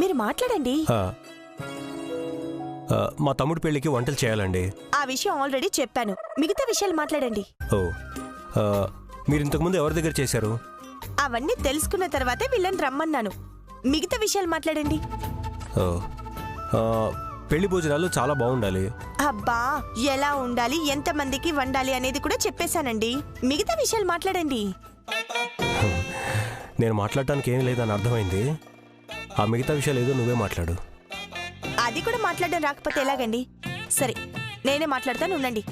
మీరు మాట్లాడండి. మా తమ్ముడి పెళ్లికి వంటలు చేయాలండి. ఆ విషయం ఆల్రెడీ చెప్పాను. మిగతా విషయాలు మాట్లాడండి. ఓ మీరు ఇంతకుముందు ఎవరి దగ్గర చేశారు? అవన్నీ తెలుసుకున్న తర్వాతే వీళ్ళని రమ్మన్నాను. మిగతా విషయాలు మాట్లాడండి. ఓ పెళ్లి భోజనాలు చాలా బాగుండాలి. అబ్బా, ఎలా ఉండాలి, ఎంతమందికి వండాలి అనేది కూడా చెప్పేశానండి. మిగతా విషయాలు మాట్లాడండి. నేను మాట్లాడటానికి ఏం లేదని అర్థమైంది. ఆ మిగతా విషయాలు ఏదో నువ్వే మాట్లాడు. అది కూడా మాట్లాడడం రాకపోతే ఎలాగండి? సరే, నేనే మాట్లాడతాను, ఉండండి.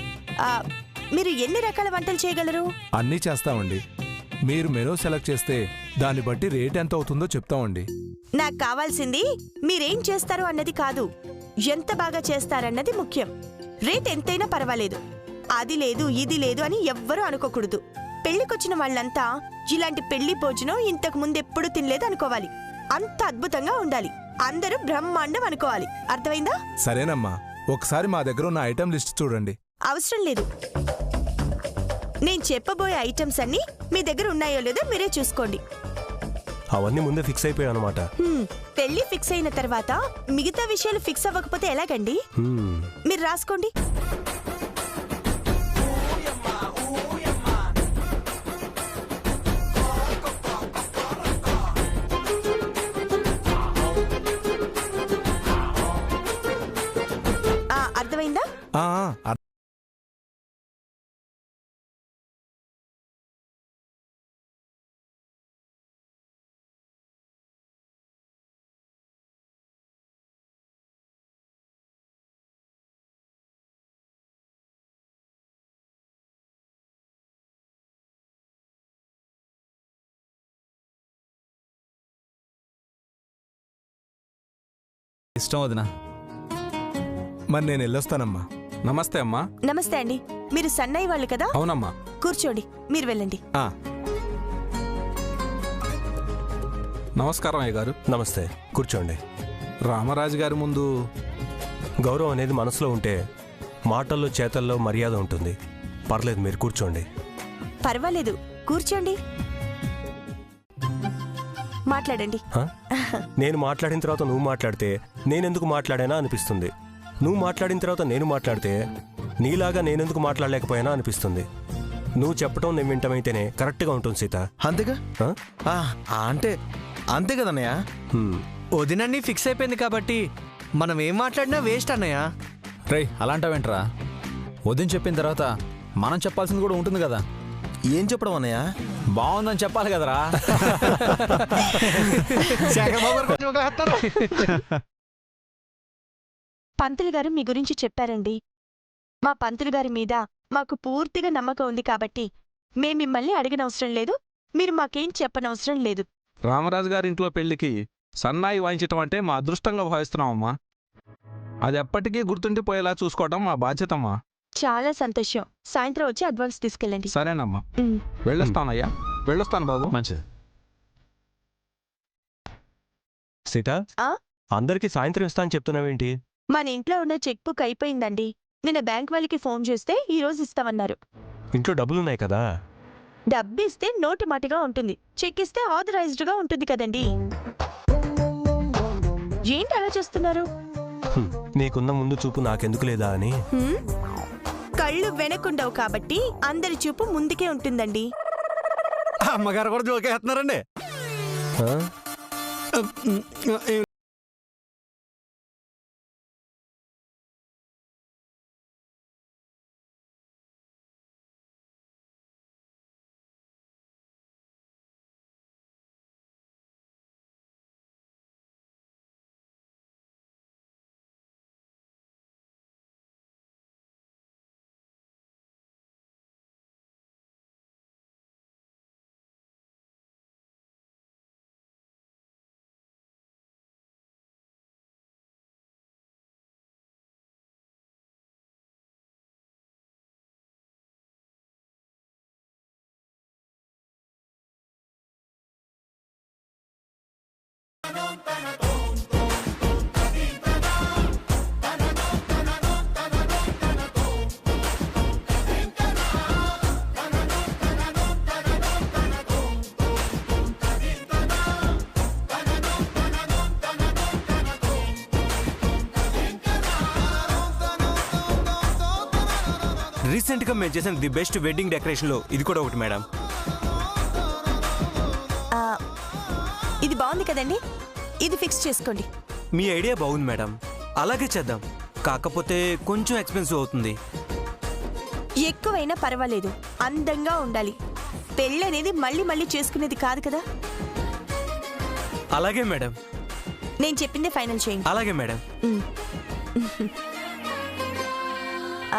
మీరు ఎన్ని రకాల వంటలు చేయగలరు? అన్నీ చేస్తామండి. మీరు మెనూ సెలెక్ట్ చేస్తే దాన్ని బట్టి రేట్ ఎంత అవుతుందో చెప్తామండి. నాకు కావాల్సింది మీరేం చేస్తారు అన్నది కాదు, ఎంత బాగా చేస్తారన్నది ముఖ్యం. రేట్ ఎంతైనా పర్వాలేదు. అది లేదు ఇది లేదు అని ఎవ్వరూ అనుకోకూడదు. పెళ్లికొచ్చిన వాళ్ళంతా ఇలాంటి పెళ్లి భోజనం ఇంతకు ముందు ఎప్పుడు తినలేదు అనుకోవాలి. అంత అద్భుతంగా ఉండాలి. అందరూ బ్రహ్మాండం అనుకోవాలి. అర్థమైందా? సరేనమ్మా, ఒకసారి మా దగ్గర ఉన్న ఐటెం లిస్ట్ చూడండి. అవసరం లేదు. నేను చెప్పబోయే ఐటమ్స్ అన్ని మీ దగ్గర ఉన్నాయో లేదో మీరే చూసుకోండి. అవన్నీ ముందే ఫిక్స్ అయిపోయాయి అనమాట. పెళ్లి ఫిక్స్ అయిన తర్వాత మిగతా విషయాలు ఫిక్స్ అవ్వకపోతే ఎలాగండి? మీరు రాసుకోండి. అర్థమైందా? ఇష్టం వదినా. మరి నేను వెళ్ళొస్తానమ్మా. నమస్తే అమ్మా. నమస్తే అండి. మీరు సన్నయ్య వాళ్ళు కదా? అవునమ్మా. కూర్చోండి, మీరు వెళ్ళండి. నమస్కారం అయ్య గారు. నమస్తే, కూర్చోండి. రామరాజు గారి ముందు గౌరవం అనేది మనసులో ఉంటే మాటల్లో చేతల్లో మర్యాద ఉంటుంది. పర్లేదు, మీరు కూర్చోండి. పర్వాలేదు, కూర్చోండి, మాట్లాడండి. నేను మాట్లాడిన తర్వాత నువ్వు మాట్లాడితే నేనెందుకు మాట్లాడానా అనిపిస్తుంది. నువ్వు మాట్లాడిన తర్వాత నేను మాట్లాడితే నీలాగా నేనెందుకు మాట్లాడలేకపోయానా అనిపిస్తుంది. నువ్వు చెప్పడం నేను వింటమైతేనే కరెక్ట్గా ఉంటుంది సీత. అంతేగా? అంటే అంతే కదన్నయ్య. వదినన్నీ ఫిక్స్ అయిపోయింది కాబట్టి మనం ఏం మాట్లాడినా వేస్ట్ అన్నయ్య. రేయ్, అలాంటివేంట్రా? వదిన చెప్పిన తర్వాత మనం చెప్పాల్సింది కూడా ఉంటుంది కదా. ఏం చెప్పడం అన్నయ్య? బాగుందని చెప్పాలి కదరా. పంతులు గారు మీ గురించి చెప్పారండి. మా పంతులు గారి మీద మాకు పూర్తిగా నమ్మకం ఉంది కాబట్టి మేము మిమ్మల్ని అడిగినవసరం లేదు, మీరు మాకేం చెప్పనవసరం లేదు. రామరాజు గారి ఇంట్లో పెళ్లికి సన్నాయి వాయించటం అంటే మా అదృష్టంగా భావిస్తున్నామమ్మా. అది ఎప్పటికీ గుర్తుండిపోయేలా చూసుకోవటం మా బాధ్యతమ్మా. చాలా సంతోషం. సాయంత్రం వచ్చి అడ్వాన్స్ తీసుకెళ్ళండి. సరేనమ్మా, వెళ్ళొస్తానయ్యా. వెళ్ళొస్తాను బాబు. మంచిది. సీత, అందరికి సాయంత్రం ఇస్తా అని చెప్తున్నావేంటి? మన ఇంట్లో ఉన్న చెక్ బుక్ అయిపోయిందండి. నిన్న బ్యాంక్ వాళ్ళకి ఫోన్ చేస్తే ఈ రోజు ఇస్తామన్నారు. ఇంట్లో డబ్బులున్నాయి కదా. డబ్బు ఇస్తే నోటి మాటిగా ఉంటుంది, చెక్ ఇస్తే ఆథరైజ్డ్గా ఉంటుంది కదండి. ఏంటి అలా చేస్తున్నారు? నీకున్న ముందు చూపు నాకెందుకు లేదా అని. కళ్ళు వెనకుండవు కాబట్టి అందరి చూపు ముందుకే ఉంటుందండి. అమ్మగారు కూడా జోకేస్తున్నారండి. రీసెంట్గా మేము చేసిన ది బెస్ట్ వెడ్డింగ్ డెకరేషన్లో ఇది కూడా ఒకటి మేడం. ఆ, ఇది బాగుంది కదండి, ఇది ఫిక్స్ చేసుకోండి. మీ ఐడియా బాగుంది మేడం, అలాగే చేద్దాం. కాకపోతే కొంచెం ఎక్స్పెన్సివ్ అవుతుంది. ఎక్కువైనా పర్వాలేదు, అందంగా ఉండాలి. పెళ్ళి అనేది మళ్ళీ మళ్ళీ చేసుకునేది కాదు కదా. అలాగే మేడం. నేను చెప్పిందే ఫైనల్ చేయండి. అలాగే మేడం.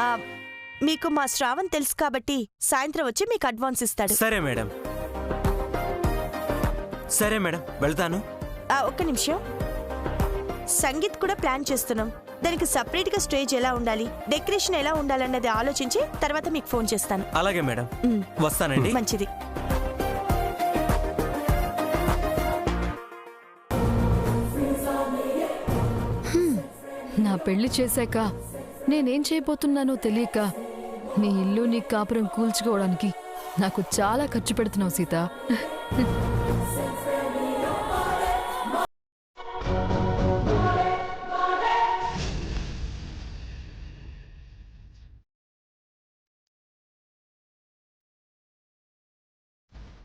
ఆ, మీకు మా శ్రావణ్ తెలుసు కాబట్టి సాయంత్రం వచ్చి మీకు అడ్వాన్స్ ఇస్తాడు. సరే మేడం. సరే మేడం, వెళ్తాను. ఒక్క నిమిషం, సంగీత్ కూడా ప్లాన్ చేస్తున్నాం. దానికి సపరేట్ గా స్టేజ్ ఎలా ఉండాలి, డెకరేషన్ ఎలా ఉండాలన్నది ఆలోచించి తర్వాత మీకు ఫోన్ చేస్తాను. అలాగే మేడం, వస్తానండి. మంచిది. నా పెళ్లి చేశాక నేనేం చేయబోతున్నానో తెలియక నీ ఇల్లు నీ కాపురం కూల్చుకోవడానికి నాకు చాలా ఖర్చు పెడుతున్నావు సీత.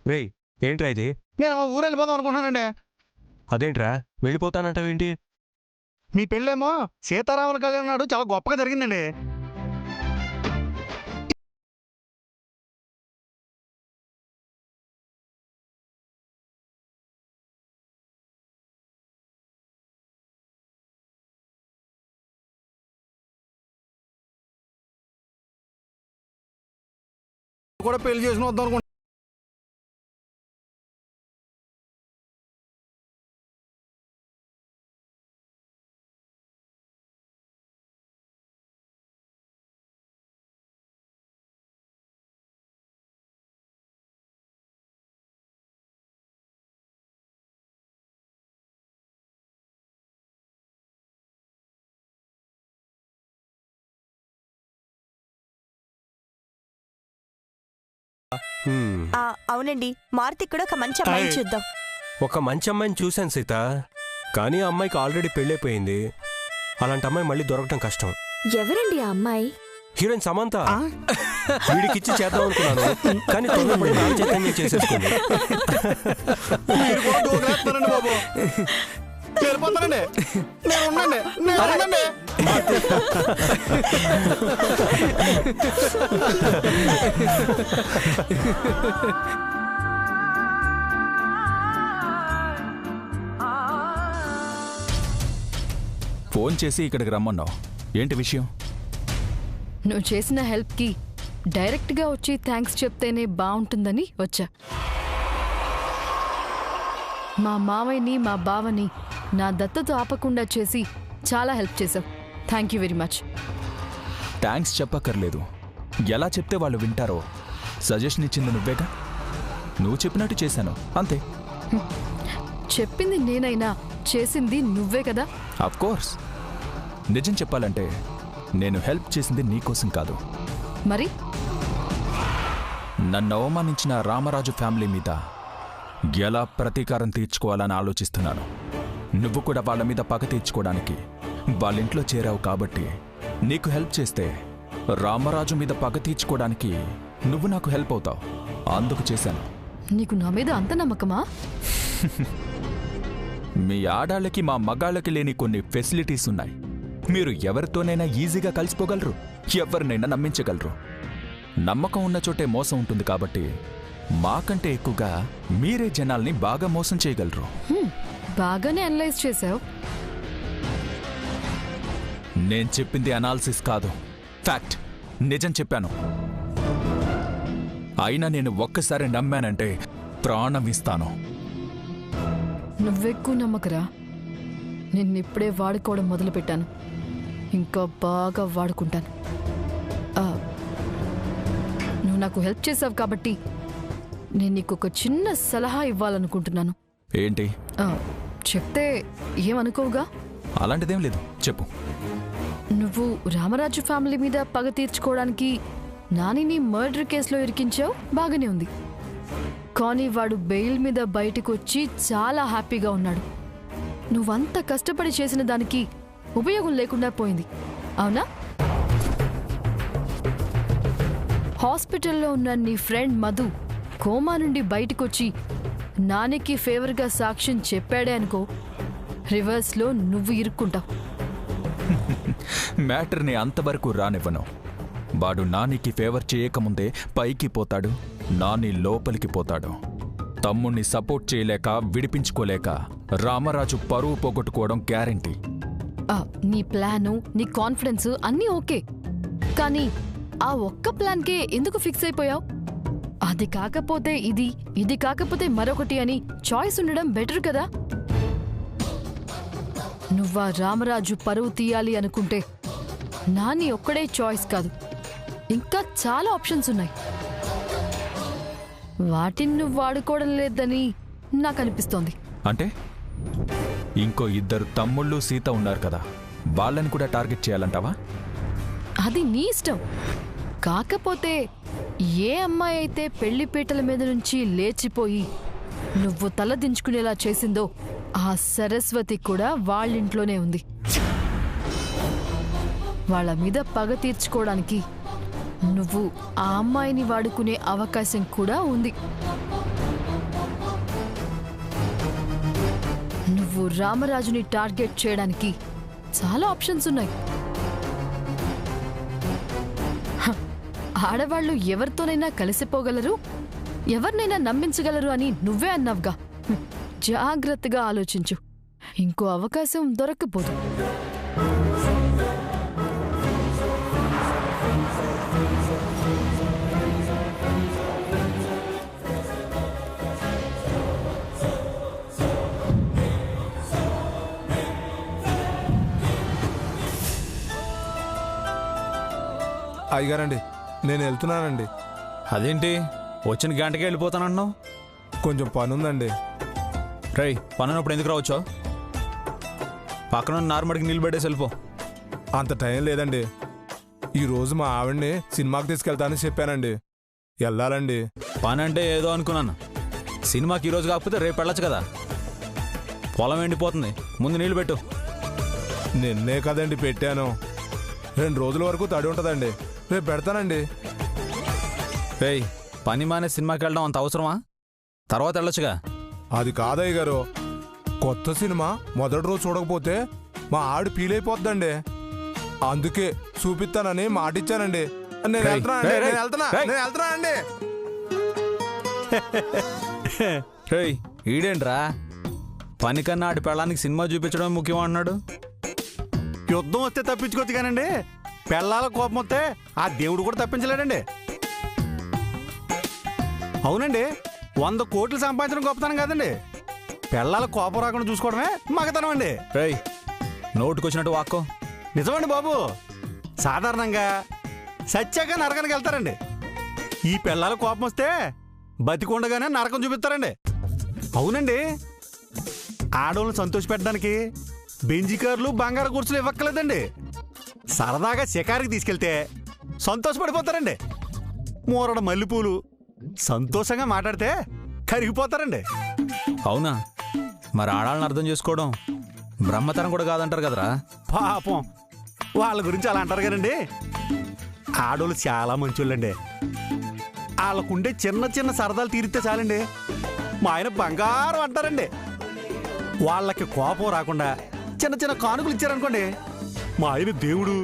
రేయ్, ఏంట్రా ఇది? నేను ఊరు వెళ్ళిపోదాం అనుకుంటున్నానండి. అదేంట్రా వెళ్ళిపోతానంటావేంటి? మీ పెళ్ళేమో సీతారాముల కళ్యాణం నాడు చాలా గొప్పగా జరిగిందండి. కూడా పెళ్లి చేసుకుని వద్దాం అనుకుంటున్నాను. అవునండి, మారుతి కూడా ఒక మంచి అమ్మాయిని చూద్దాం. ఒక మంచి అమ్మాయిని చూశాను సీత, కానీ ఆ అమ్మాయికి ఆల్రెడీ పెళ్ళైపోయింది. అలాంటి అమ్మాయి మళ్ళీ దొరకటం కష్టం. ఎవరండి ఆ అమ్మాయి? హీరోయిన్ సమంత. వీడికిచ్చి చేద్దాం అనుకున్నాను, కానీ తొందరపడి నా చైతన్యం చేసేసుకుంది. బాబు వెళ్ళిపోతానండి. నేను ఉండండి, నేను ఉండండి. ఫోన్ చేసి ఇక్కడికి రమ్మన్నావు, ఏంటి విషయం? నువ్వు చేసిన హెల్ప్కి డైరెక్ట్గా వచ్చి థ్యాంక్స్ చెప్తేనే బాగుంటుందని వచ్చా. మా మావయ్యని మా బావని నా దత్తత ఆపకుండా చేసి చాలా హెల్ప్ చేశావు. Thank you very much. Thanks చెప్పక్కర్లేదు, ఎలా చెప్తే వాళ్ళు వింటారో సజెషన్ ఇచ్చింది నువ్వేగా. నువ్వు చెప్పినట్టు చేశాను అంతే. చెప్పింది నేనైనా చేసింది నువ్వే కదా. కోర్స్, నిజం చెప్పాలంటే నేను హెల్ప్ చేసింది నీకోసం కాదు. మరి నన్ను అవమానించిన రామరాజు ఫ్యామిలీ మీద ఎలా ప్రతీకారం తీర్చుకోవాలని ఆలోచిస్తున్నాను. నువ్వు కూడా వాళ్ళ మీద పగ తీర్చుకోవడానికి వాళ్ళింట్లో చేరావు కాబట్టి నీకు హెల్ప్ చేస్తే రామరాజు మీద పగ తీర్చుకోవడానికి నువ్వు నాకు హెల్ప్ అవుతావు, అందుకు చేశాను. నీకు నా మీద అంత నమ్మకమా? మీ ఆడాళ్ళకి మా మగాళ్ళకి లేని కొన్ని ఫెసిలిటీస్ ఉన్నాయి. మీరు ఎవరితోనైనా ఈజీగా కలిసిపోగలరు, ఎవరినైనా నమ్మించగలరు. నమ్మకం ఉన్న చోటే మోసం ఉంటుంది కాబట్టి మాకంటే ఎక్కువగా మీరే జనాల్ని బాగా మోసం చేయగలరు. బాగానే అనలైజ్ చేశావు. నేను చెప్పింది అనాలిసిస్ కాదు, ఫ్యాక్ట్. నిజం చెప్పాను. అయినా నేను ఒక్కసారి నమ్మానంటే ప్రాణం ఇస్తాను. నువ్వెక్కువ నమ్మకరా. నిన్నిప్పుడే వాడుకోవడం మొదలుపెట్టాను, ఇంకా బాగా వాడుకుంటాను. నువ్వు నాకు హెల్ప్ చేసావు కాబట్టి నేను నీకు ఒక చిన్న సలహా ఇవ్వాలనుకుంటున్నాను. ఏంటి? చెప్తే ఏమనుకోవుగా? అలాంటిదేం లేదు, చెప్పు. నువ్వు రామరాజు ఫ్యామిలీ మీద పగ తీర్చుకోవడానికి నానిని మర్డర్ కేసులో ఇరికించావు, బాగానే ఉంది. కానీ వాడు బెయిల్ మీద బయటకు వచ్చి చాలా హ్యాపీగా ఉన్నాడు. నువ్వంత కష్టపడి చేసిన దానికి ఉపయోగం లేకుండా పోయింది, అవునా? హాస్పిటల్లో ఉన్న నీ ఫ్రెండ్ మధు కోమా నుండి బయటకొచ్చి నానికి ఫేవర్గా సాక్ష్యం చెప్పాడే అనుకో, రివర్స్లో నువ్వు ఇరుక్కుంటావు. మ్యాటర్ని అంతవరకు రానివ్వను. వాడు నానికి ఫేవర్ చేయకముందే పైకి పోతాడు, నాని లోపలికి పోతాడు. తమ్ముణ్ణి సపోర్ట్ చేయలేక, విడిపించుకోలేక రామరాజు పరువు పోగొట్టుకోవడం గ్యారెంటీ. నీ ప్లాను, నీ కాన్ఫిడెన్స్ అన్నీ ఓకే, కానీ ఆ ఒక్క ప్లాన్కే ఎందుకు ఫిక్స్ అయిపోయావు? అది కాకపోతే ఇది, ఇది కాకపోతే మరొకటి అని చాయిస్ ఉండడం బెటర్ కదా. నువ్వా రామరాజు పరువు తీయాలి అనుకుంటే నాని ఒక్కడే చాయిస్ కాదు, ఇంకా చాలా ఆప్షన్స్ ఉన్నాయి. వాటిని నువ్వు వాడుకోవడం లేదని నాకు అనిపిస్తోంది. అంటే ఇంకో 2 తమ్ముళ్ళు సీత ఉన్నారు కదా, వాళ్ళని కూడా టార్గెట్ చేయాలంటావా? అది నీ ఇష్టం. కాకపోతే ఏ అమ్మాయి అయితే పెళ్లిపీటల మీద నుంచి లేచిపోయి నువ్వు తల దించుకునేలా చేసిందో ఆ సరస్వతి కూడా వాళ్ళింట్లోనే ఉంది. వాళ్ళ మీద పగ తీర్చుకోవడానికి నువ్వు ఆ అమ్మాయిని వాడుకునే అవకాశం కూడా ఉంది. నువ్వు రామరాజుని టార్గెట్ చేయడానికి చాలా ఆప్షన్స్ ఉన్నాయి. ఆడవాళ్లు ఎవరితోనైనా కలిసిపోగలరు, ఎవరినైనా నమ్మించగలరు అని నువ్వే అన్నావుగా. జాగ్రత్తగా ఆలోచించు, ఇంకో అవకాశం దొరక్కపోదు. అయ్యగారండి, నేను వెళ్తున్నానండి. అదేంటి వచ్చిన గంటకే వెళ్ళిపోతానంటున్నావు? కొంచెం పనుందండి. రై, పనున్నప్పుడు ఎందుకు రావచ్చో? పక్కన నార్మల్కి నీళ్ళు పెట్టేసి వెళ్ళిపో. అంత టైం లేదండి. ఈరోజు మా ఆవిడ్ని సినిమాకి తీసుకెళ్తానని చెప్పానండి. వెళ్ళాలండి. పని అంటే ఏదో అనుకున్నాను. సినిమాకి ఈరోజు కాకపోతే రేపు వెళ్ళొచ్చు కదా. పొలం ఎండిపోతుంది, ముందు నీళ్ళు పెట్టు. నిన్నే కదండి పెట్టాను. 2 రోజుల వరకు తడి ఉంటుందండి. రేపు పెడతానండి. రేయ్, పని మానే సినిమాకి వెళ్ళడం అంత అవసరమా? తర్వాత వెళ్ళొచ్చుగా. అది కాదయ్య గారు, కొత్త సినిమా మొదటి రోజు చూడకపోతే మా ఆవిడ ఫీల్ అయిపోద్దండి. అందుకే చూపిస్తానని మాటిచ్చానండి. నేను వెళ్తున్నానండి. రేయ్, ఈడేంట్రా పని కన్నా ఆడి పెళ్ళానికి సినిమా చూపించడం ముఖ్యం అన్నాడు. యుద్ధం వస్తే తప్పించుకోవచ్చు కానండి, పెళ్ళాల కోపం వస్తే ఆ దేవుడు కూడా తప్పించలేడండి. అవునండి, 100 కోట్లు సంపాదించడం గొప్పతనం కాదండి, పెళ్ళాల కోపం రాకుండా చూసుకోవడమే మగతనం అండి. రేయ్, నోటుకొచ్చినట్టు వాక్కో. నిజమండి బాబు. సాధారణంగా సత్యాక నరకానికి వెళ్తారండి. ఈ పెళ్ళాల కోపం వస్తే బతికుండగానే నరకం చూపిస్తారండి. అవునండి, ఆడవాళ్ళని సంతోషపెట్టడానికి బెంజి కార్లు, బంగారు కుర్చీలు ఇవ్వక్కలేదండి. సరదాగా షికారికి తీసుకెళ్తే సంతోషపడిపోతారండి. మూరడ మల్లెపూలు సంతోషంగా మాట్లాడితే కరిగిపోతారండి. అవునా? మరి ఆడాళ్ళని అర్థం చేసుకోవడం బ్రహ్మతరం కూడా కాదంటారు కదరా. పాపం వాళ్ళ గురించి అలా అంటారు కదండి. ఆడోళ్ళు చాలా మంచోళ్ళండి. వాళ్ళకుండే చిన్న చిన్న సరదాలు తీరితే చాలండి మా ఆయన బంగారం అంటారండి. వాళ్ళకి కోపం రాకుండా చిన్న చిన్న కానుకలు ఇచ్చారనుకోండి, మా ఆయన దేవుడు,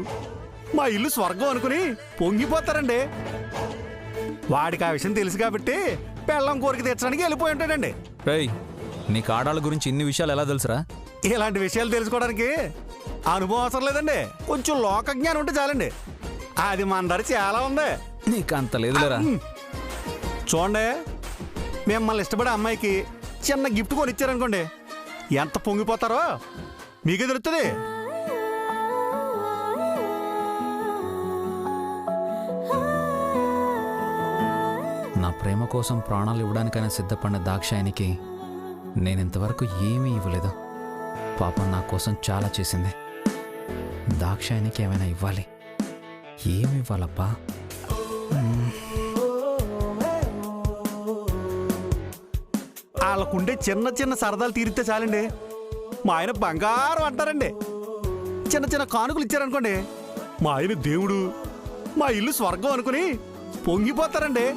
మా ఇల్లు స్వర్గం అనుకుని పొంగిపోతారండి. వాడికి ఆ విషయం తెలుసు కాబట్టి పెళ్ళం కోరిక తెచ్చడానికి వెళ్ళిపోయి ఉంటాడండి. రేయ్, నీకు ఆడాళ్ళ గురించి ఇన్ని విషయాలు ఎలా తెలుసురా? ఇలాంటి విషయాలు తెలుసుకోవడానికి అనుభవం అవసరం లేదండి, కొంచెం లోకజ్ఞానం ఉంటే చాలండి. అది మన ధర చాలా ఉంది. నీకు అంత లేదులేరా. చూడండి, మిమ్మల్ని ఇష్టపడే అమ్మాయికి చిన్న గిఫ్ట్ కొని ఇచ్చారనుకోండి, ఎంత పొంగిపోతారో మీకే తెలుస్తుంది. నా ప్రేమ కోసం ప్రాణాలు ఇవ్వడానికైనా సిద్ధపడిన దాక్షాయనికి నేనింతవరకు ఏమీ ఇవ్వలేదు. పాపం నా కోసం చాలా చేసింది. దాక్షాయనికి ఏమైనా ఇవ్వాలి. ఏమి ఇవ్వాలబ్బా? వాళ్ళకుండే చిన్న చిన్న సరదాలు తీరితే చాలండి మా ఆయన బంగారం అంటారండి. చిన్న చిన్న కానుకలు ఇచ్చారనుకోండి, మా ఆయన దేవుడు, మా ఇల్లు స్వర్గం అనుకుని పొంగిపోతారండి.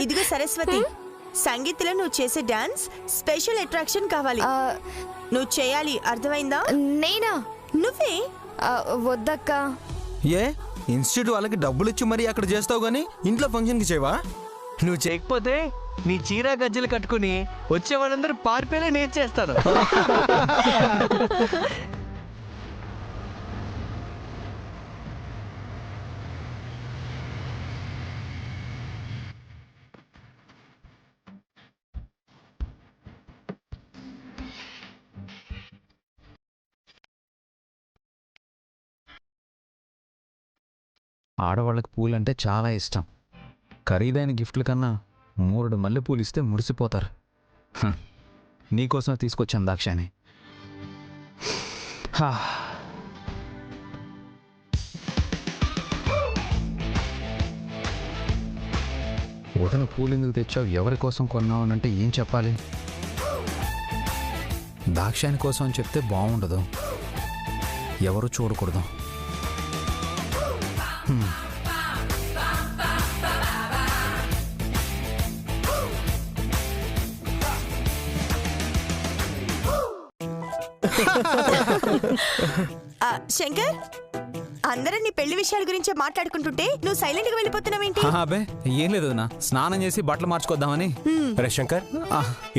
ఇదిగో సరస్వతి, సంగీత్లో నువ్వు చేసే డాన్స్ స్పెషల్ అట్రాక్షన్ కావాలి. నువ్వు చేయాలి, అర్థమైందా? నేనా? నువ్వే. వద్దక్క. ఏ ఇన్స్టిట్యూట్ వాళ్ళకి డబ్బులు ఇచ్చి మరీ అక్కడ చేస్తావు గానీ ఇంట్లో ఫంక్షన్కి చేయవా? నువ్వు చేయకపోతే నీ చీర గజ్జలు కట్టుకుని వచ్చే వాళ్ళందరూ పారిపోయేలా నేను చేస్తాను. ఆడవాళ్ళకి పూలంటే చాలా ఇష్టం. ఖరీదైన గిఫ్ట్ల కన్నా 3 మల్లెపూలు ఇస్తే మురిసిపోతారు. నీకోసమే తీసుకొచ్చాను దాక్షాని. వదిన పూలు ఎందుకు తెచ్చావు, ఎవరి కోసం కొన్నావు అని అంటే ఏం చెప్పాలి? దాక్షాని కోసం అని చెప్తే బాగుండదు, ఎవరు చూడకూడదు. శంకర్, అందరూ నీ పెళ్లి విషయాల గురించి మాట్లాడుకుంటుంటే నువ్వు సైలెంట్ గా వెళ్ళిపోతున్నావేంటి? అబ్బే ఏం లేదు నా, స్నానం చేసి బట్టలు మార్చుకొద్దామని. రే శంకర్,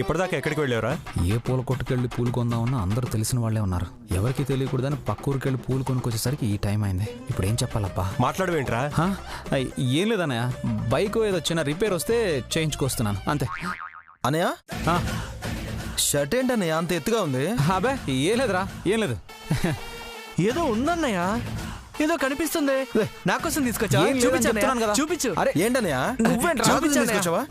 ఇప్పటిదాకా ఎక్కడికి వెళ్ళావురా? ఏ పూల కొట్టుకెళ్ళి పూలు కొందామన్నా అందరూ తెలిసిన వాళ్ళే ఉన్నారు. ఎవరికి తెలియకూడదని పక్క ఊరికెళ్ళి పూలు కొనుక్కొచ్చేసరికి ఈ టైం అయింది. ఇప్పుడు ఏం చెప్పాలబ్బా? మాట్లాడవేంట్రా? ఏం లేదన్నయ్య, బైక్ ఏదో చిన్న రిపేర్ వస్తే చేయించుకొస్తున్నాను అంతే. అనయా షర్ట్ ఏంటన్నయ్య అంత ఎత్తుగా ఉంది? అబ్బే ఏం లేదురా, ఏం లేదు. ఏదో ఉందన్నయ్య, ఏదో కనిపిస్తుంది. నాకోసం తీసుకొచ్చా? చూపించు. ఏంటన్నయ్య చూపించావా?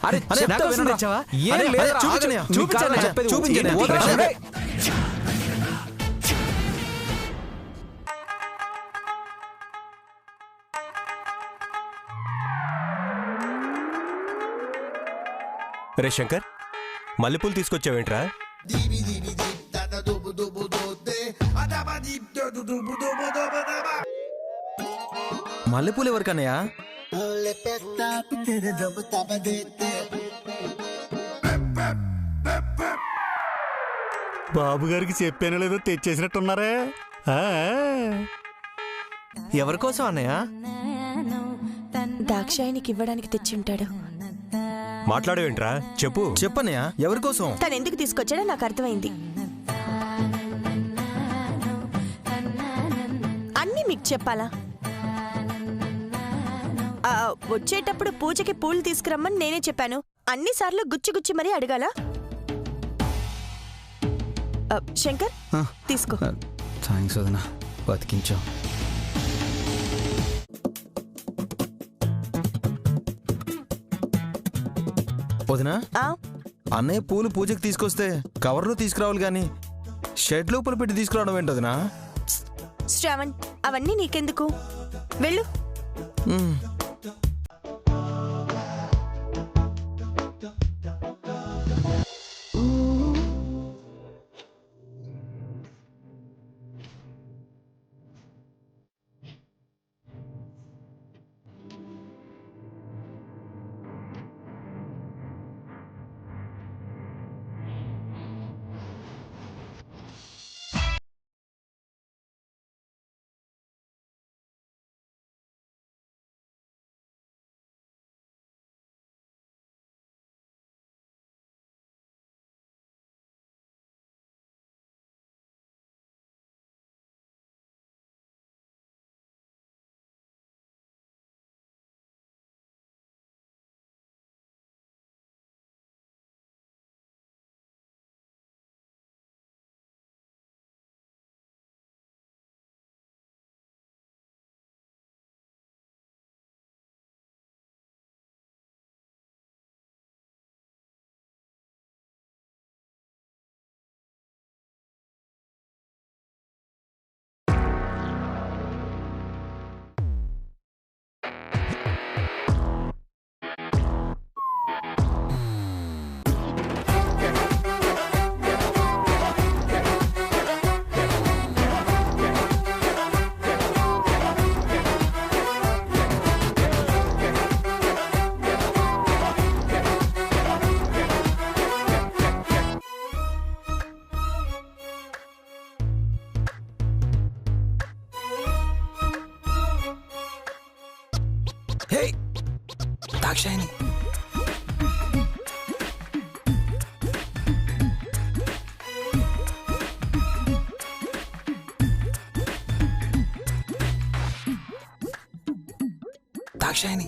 రే శంకర్, మల్లెపూలు తీసుకొచ్చావేంట్రా? మల్లెపూలు ఎవరికన్నయ్య? బాబు గారికి చెప్పానో లేదో తెచ్చేసినట్టున్నారే. ఎవరి కోసం అన్నయ్య? దాక్షాయినికి ఇవ్వడానికి తెచ్చింటాడు. మాట్లాడవేంట్రా? చెప్పు. చెప్పన్నయ్య, ఎవరి కోసం? తను ఎందుకు తీసుకొచ్చాడో నాకు అర్థమైంది. అన్నీ మీకు చెప్పాలా? వచ్చేటప్పుడు పూజకి పూలు తీసుకురమ్మని నేనే చెప్పాను. అన్నిసార్లు గుచ్చి గుచ్చి మరీ అడగాల? శంకర్, తీసుకో. థ్యాంక్స్ వదినా, బతికించావు. వదినా, అన్నయ్య పూలు పూజకి తీసుకొస్తే కవర్లో తీసుకురావాలి గాని షెడ్ లోపల పెట్టి తీసుకురావడం ఏంటి వదినా? శ్రావణ్, అవన్నీ నీకెందుకు? వెళ్ళు. దాక్షాయిని దాక్షాయిని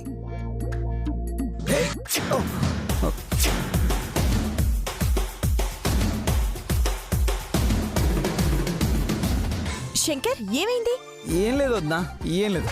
శంకర్ ఏమైంది? ఏం లేదు వద్దా, ఏం లేదు.